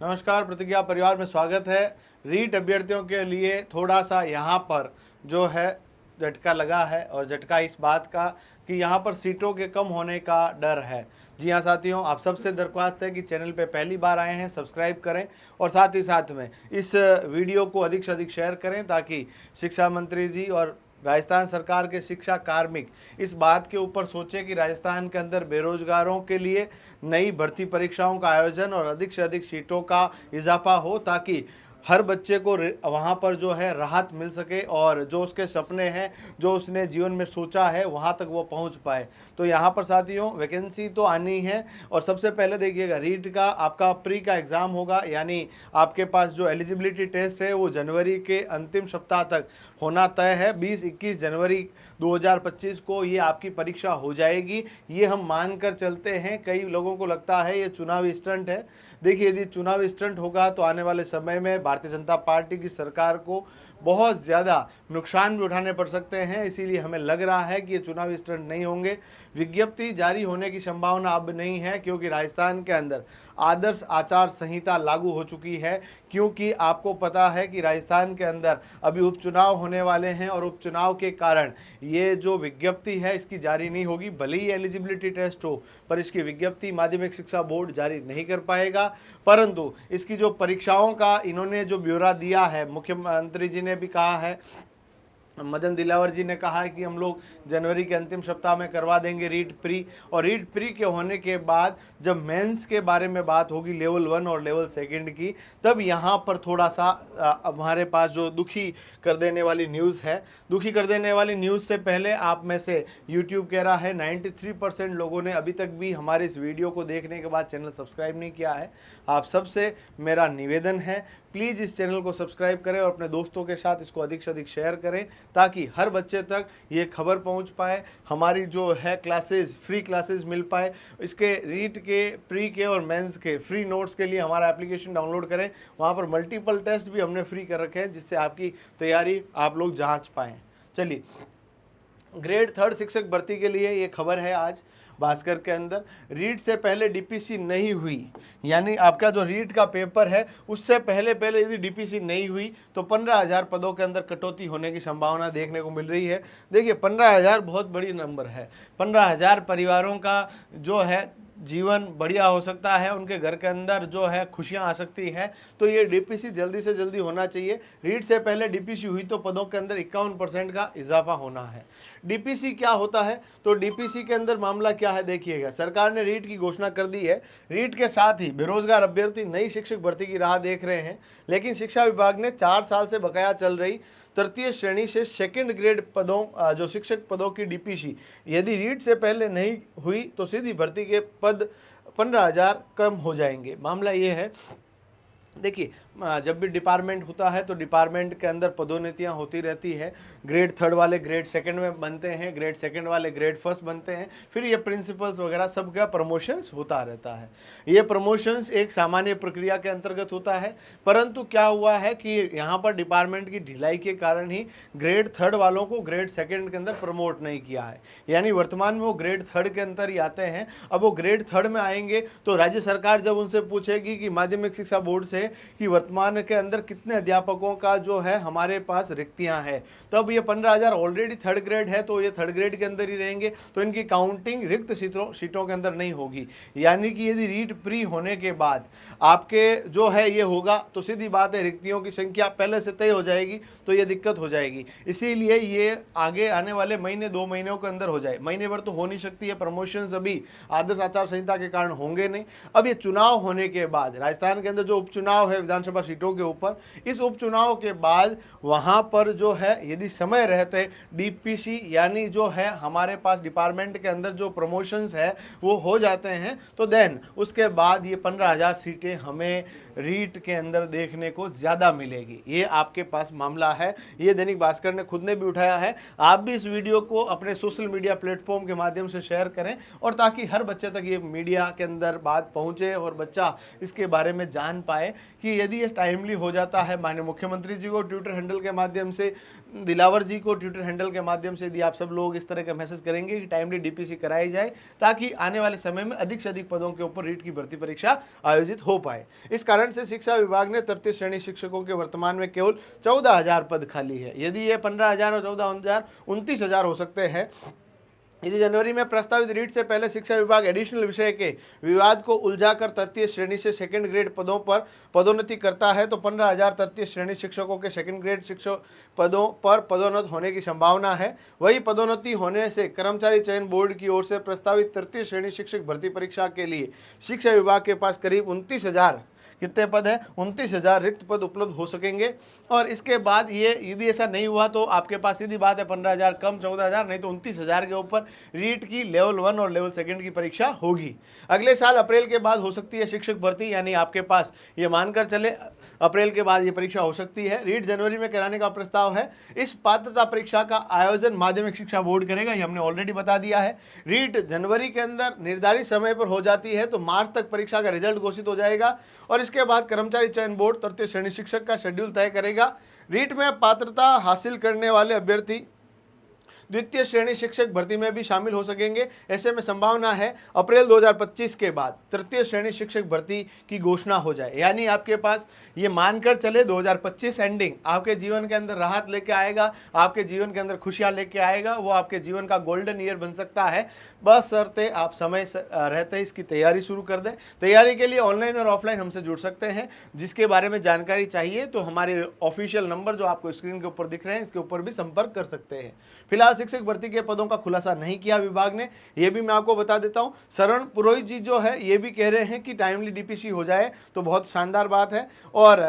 नमस्कार, प्रतिज्ञा परिवार में स्वागत है। रीट अभ्यर्थियों के लिए थोड़ा सा यहाँ पर जो है झटका लगा है, और झटका इस बात का कि यहाँ पर सीटों के कम होने का डर है। जी हाँ साथियों, आप सबसे दरख्वास्त है कि चैनल पे पहली बार आए हैं सब्सक्राइब करें और साथ ही साथ में इस वीडियो को अधिक से अधिक शेयर करें, ताकि शिक्षा मंत्री जी और राजस्थान सरकार के शिक्षा कार्मिक इस बात के ऊपर सोचे कि राजस्थान के अंदर बेरोजगारों के लिए नई भर्ती परीक्षाओं का आयोजन और अधिक से अधिक सीटों का इजाफा हो, ताकि हर बच्चे को वहाँ पर जो है राहत मिल सके और जो उसके सपने हैं, जो उसने जीवन में सोचा है, वहाँ तक वो पहुँच पाए। तो यहाँ पर साथियों वैकेंसी तो आनी है, और सबसे पहले देखिएगा रीट का आपका प्री का एग्ज़ाम होगा, यानी आपके पास जो एलिजिबिलिटी टेस्ट है वो जनवरी के अंतिम सप्ताह तक होना तय है। 20-21 जनवरी 2025 को ये आपकी परीक्षा हो जाएगी। ये हम मानकर चलते हैं। कई लोगों को लगता है ये चुनावी स्टंट है। देखिए, यदि चुनावी स्टंट होगा तो आने वाले समय में भारतीय जनता पार्टी की सरकार को बहुत ज़्यादा नुकसान भी उठाने पड़ सकते हैं। इसीलिए हमें लग रहा है कि ये चुनावी स्टंट नहीं होंगे। विज्ञप्ति जारी होने की संभावना अब नहीं है, क्योंकि राजस्थान के अंदर आदर्श आचार संहिता लागू हो चुकी है। क्योंकि आपको पता है कि राजस्थान के अंदर अभी उपचुनाव होने वाले हैं, और उपचुनाव के कारण ये जो विज्ञप्ति है इसकी जारी नहीं होगी। भले ही एलिजिबिलिटी टेस्ट हो, पर इसकी विज्ञप्ति माध्यमिक शिक्षा बोर्ड जारी नहीं कर पाएगा। परंतु इसकी जो परीक्षाओं का इन्होंने जो ब्यौरा दिया है, मुख्यमंत्री जी ने भी कहा है, मदन दिलावर जी ने कहा है कि हम लोग जनवरी के अंतिम सप्ताह में करवा देंगे रीट प्री। और रीट प्री के होने के बाद जब मेंस के बारे में बात होगी लेवल 1 और लेवल 2 की, तब यहाँ पर थोड़ा सा हमारे पास जो दुखी कर देने वाली न्यूज़ है, दुखी कर देने वाली न्यूज़ से पहले आप में से यूट्यूब कह रहा है 93% लोगों ने अभी तक भी हमारे इस वीडियो को देखने के बाद चैनल सब्सक्राइब नहीं किया है। आप सबसे मेरा निवेदन है, प्लीज़ इस चैनल को सब्सक्राइब करें और अपने दोस्तों के साथ इसको अधिक से अधिक शेयर करें, ताकि हर बच्चे तक ये खबर पहुंच पाए, हमारी जो है क्लासेस फ्री क्लासेस मिल पाए। इसके रीट के, प्री के और मेंस के फ्री नोट्स के लिए हमारा एप्लीकेशन डाउनलोड करें। वहाँ पर मल्टीपल टेस्ट भी हमने फ्री कर रखे हैं, जिससे आपकी तैयारी आप लोग जांच पाएँ। चलिए, ग्रेड 3 शिक्षक भर्ती के लिए ये खबर है आज भास्कर के अंदर। रीट से पहले डीपीसी नहीं हुई, यानी आपका जो रीट का पेपर है उससे पहले यदि डीपीसी नहीं हुई तो 15,000 पदों के अंदर कटौती होने की संभावना देखने को मिल रही है। देखिए, 15,000 बहुत बड़ी नंबर है। 15,000 परिवारों का जो है जीवन बढ़िया हो सकता है, उनके घर के अंदर जो है खुशियां आ सकती है। तो ये डीपीसी जल्दी से जल्दी होना चाहिए। रीट से पहले डीपीसी हुई तो पदों के अंदर 51% का इजाफा होना है। डीपीसी क्या होता है, तो डीपीसी के अंदर मामला क्या है देखिएगा। सरकार ने रीट की घोषणा कर दी है। रीट के साथ ही बेरोजगार अभ्यर्थी नई शिक्षक भर्ती की राह देख रहे हैं, लेकिन शिक्षा विभाग ने 4 साल से बकाया चल रही तृतीय श्रेणी से सेकंड ग्रेड पदों, जो शिक्षक पदों की डीपीसी यदि रीट से पहले नहीं हुई तो सीधी भर्ती के पद 15,000 कम हो जाएंगे। मामला ये है, देखिए, जब भी डिपार्टमेंट होता है तो डिपार्टमेंट के अंदर पदोन्नतियां होती रहती है। ग्रेड 3 वाले ग्रेड 2 में बनते हैं, ग्रेड 2 वाले ग्रेड 1 बनते हैं, फिर ये प्रिंसिपल्स वगैरह सब का प्रमोशंस होता रहता है। ये प्रमोशंस एक सामान्य प्रक्रिया के अंतर्गत होता है। परंतु क्या हुआ है कि यहाँ पर डिपार्टमेंट की ढिलाई के कारण ही ग्रेड 3 वालों को ग्रेड 2 के अंदर प्रमोट नहीं किया है, यानी वर्तमान में वो ग्रेड 3 के अंदर ही आते हैं। अब वो ग्रेड 3 में आएंगे तो राज्य सरकार जब उनसे पूछेगी कि माध्यमिक शिक्षा बोर्ड से कि वर्तमान के अंदर कितने अध्यापकों का जो है हमारे पास रिक्तियां हैं, तब ये 15,000 ऑलरेडी 3rd ग्रेड है तो ये 3rd ग्रेड के अंदर ही रहेंगे, तो इनकी काउंटिंग रिक्त सीटों के अंदर नहीं होगी। यानी कि यदि रीट प्री होने के बाद आपके जो है ये होगा तो सीधी बात है रिक्तियों की संख्या पहले से तय हो जाएगी, तो ये दिक्कत हो जाएगी। इसीलिए ये आगे आने वाले महीने 2 महीनों के अंदर हो जाए। महीने भर तो हो नहीं सकती है, प्रमोशंस अभी आदर्श आचार संहिता के कारण होंगे नहीं। अब ये चुनाव होने के बाद राजस्थान के अंदर जो उपचुनाव है विधानसभा सीटों के ऊपर, इस उपचुनाव के बाद वहां पर जो है यदि समय रहते डीपीसी यानी जो है हमारे पास डिपार्टमेंट के अंदर जो प्रमोशंस है वो हो जाते हैं, तो देन उसके बाद ये 15,000 सीटें हमें रीट के अंदर देखने को ज्यादा मिलेगी। ये आपके पास मामला है, ये दैनिक भास्कर ने खुद ने भी उठाया है। आप भी इस वीडियो को अपने सोशल मीडिया प्लेटफॉर्म के माध्यम से शेयर करें, और ताकि हर बच्चे तक ये मीडिया के अंदर बात पहुंचे और बच्चा इसके बारे में जान पाए। कि यदि ये टाइमली हो जाता है, माननीय मुख्यमंत्री जी को ट्विटर हैंडल के माध्यम से, दिलावर जी को ट्विटर हैंडल के माध्यम से यदि आप सब लोग इस तरह का मैसेज करेंगे कि टाइमली डीपीसी कराई जाए, ताकि आने वाले समय में अधिक से अधिक पदों के ऊपर रीट की भर्ती परीक्षा आयोजित हो पाए। इस कारण से शिक्षा विभाग ने तृतीय श्रेणी शिक्षकों के वर्तमान में केवल 14,000 पद खाली है। यदि ये 15,000 और 14,000 29,000 हो सकते हैं। यदि जनवरी में प्रस्तावित रीट से पहले शिक्षा विभाग एडिशनल विषय के विवाद को उलझाकर तृतीय श्रेणी से सेकंड ग्रेड पदों पर पदोन्नति करता है तो 15,000 तृतीय श्रेणी शिक्षकों के सेकंड ग्रेड शिक्षक पदों पर पदोन्नत होने की संभावना है। वही पदोन्नति होने से कर्मचारी चयन बोर्ड की ओर से प्रस्तावित तृतीय श्रेणी शिक्षक भर्ती परीक्षा के लिए शिक्षा विभाग के पास करीब 29,000 कितने पद हैं, 29,000 रिक्त पद उपलब्ध हो सकेंगे। और इसके बाद ये यदि ऐसा नहीं हुआ तो आपके पास सीधी बात है 15,000 कम 14,000, नहीं तो 29,000 के ऊपर रीट की लेवल 1 और लेवल 2 की परीक्षा होगी। अगले साल अप्रैल के बाद हो सकती है शिक्षक भर्ती, यानी आपके पास ये मानकर चले अप्रैल के बाद ये परीक्षा हो सकती है। रीट जनवरी में कराने का प्रस्ताव है। इस पात्रता परीक्षा का आयोजन माध्यमिक शिक्षा बोर्ड करेगा, ये हमने ऑलरेडी बता दिया है। रीट जनवरी के अंदर निर्धारित समय पर हो जाती है तो मार्च तक परीक्षा का रिजल्ट घोषित हो जाएगा और इसके बाद कर्मचारी चयन बोर्ड तृतीय श्रेणी शिक्षक का शेड्यूल तय करेगा। रीट में पात्रता हासिल करने वाले अभ्यर्थी द्वितीय श्रेणी शिक्षक भर्ती में भी शामिल हो सकेंगे। ऐसे में संभावना है अप्रैल 2025 के बाद तृतीय श्रेणी शिक्षक भर्ती की घोषणा हो जाए। यानी आपके पास ये मानकर चले 2025 एंडिंग आपके जीवन के अंदर राहत लेके आएगा, आपके जीवन के अंदर खुशियां लेके आएगा, वो आपके जीवन का गोल्डन ईयर बन सकता है। बस शर्ते आप समय रहते इसकी तैयारी शुरू कर दें। तैयारी के लिए ऑनलाइन और ऑफलाइन हमसे जुड़ सकते हैं। जिसके बारे में जानकारी चाहिए तो हमारे ऑफिशियल नंबर जो आपको स्क्रीन के ऊपर दिख रहे हैं इसके ऊपर भी संपर्क कर सकते हैं। फिलहाल शिक्षक भर्ती के पदों का खुलासा नहीं किया विभाग ने, ये भी मैं आपको बता देता हूं। शरण पुरोहित जी जो है ये भी कह रहे हैं कि टाइमली डीपीसी हो जाए तो बहुत शानदार बात है। और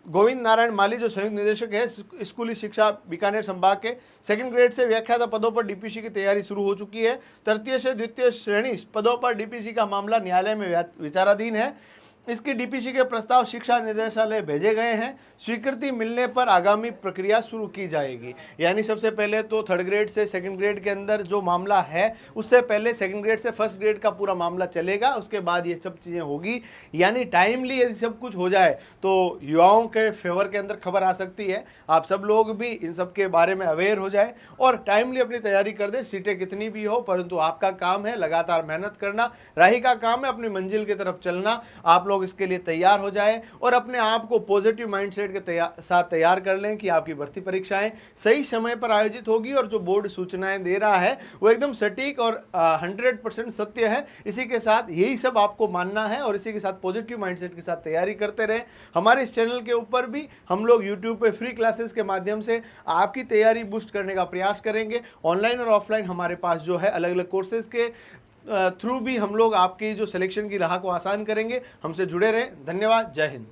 गोविंद नारायण माली जो संयुक्त निदेशक है स्कूली शिक्षा बीकानेर संभाग के, सेकंड ग्रेड से व्याख्याता पदों पर डीपीसी की तैयारी शुरू हो चुकी है। तृतीय से द्वितीय श्रेणी पदों पर डीपीसी का मामला न्यायालय में विचाराधीन है। इसकी डीपीसी के प्रस्ताव शिक्षा निदेशालय भेजे गए हैं। स्वीकृति मिलने पर आगामी प्रक्रिया शुरू की जाएगी। यानी सबसे पहले तो थर्ड ग्रेड से सेकंड ग्रेड के अंदर जो मामला है उससे पहले सेकंड ग्रेड से फर्स्ट ग्रेड का पूरा मामला चलेगा, उसके बाद ये सब चीज़ें होगी। यानी टाइमली यदि सब कुछ हो जाए तो युवाओं के फेवर के अंदर खबर आ सकती है। आप सब लोग भी इन सब के बारे में अवेयर हो जाए और टाइमली अपनी तैयारी कर दे। सीटें कितनी भी हो परंतु आपका काम है लगातार मेहनत करना, राही का काम है अपनी मंजिल की तरफ चलना। आप लोग इसके लिए तैयार हो जाए और अपने आप को पॉजिटिव माइंडसेट के साथ तैयार कर लें कि आपकी भर्ती परीक्षाएं सही समय पर आयोजित होगी और जो बोर्ड सूचनाएं दे रहा है वो एकदम सटीक और 100% सत्य है। इसी के साथ यही सब आपको मानना है और इसी के साथ पॉजिटिव माइंडसेट के साथ तैयारी करते रहें। हमारे इस चैनल के ऊपर भी हम लोग यूट्यूब पे फ्री क्लासेस के माध्यम से आपकी तैयारी बूस्ट करने का प्रयास करेंगे। ऑनलाइन और ऑफलाइन हमारे पास जो है अलग अलग कोर्सेज के थ्रू भी हम लोग आपकी जो सिलेक्शन की राह को आसान करेंगे। हमसे जुड़े रहें। धन्यवाद। जय हिंद।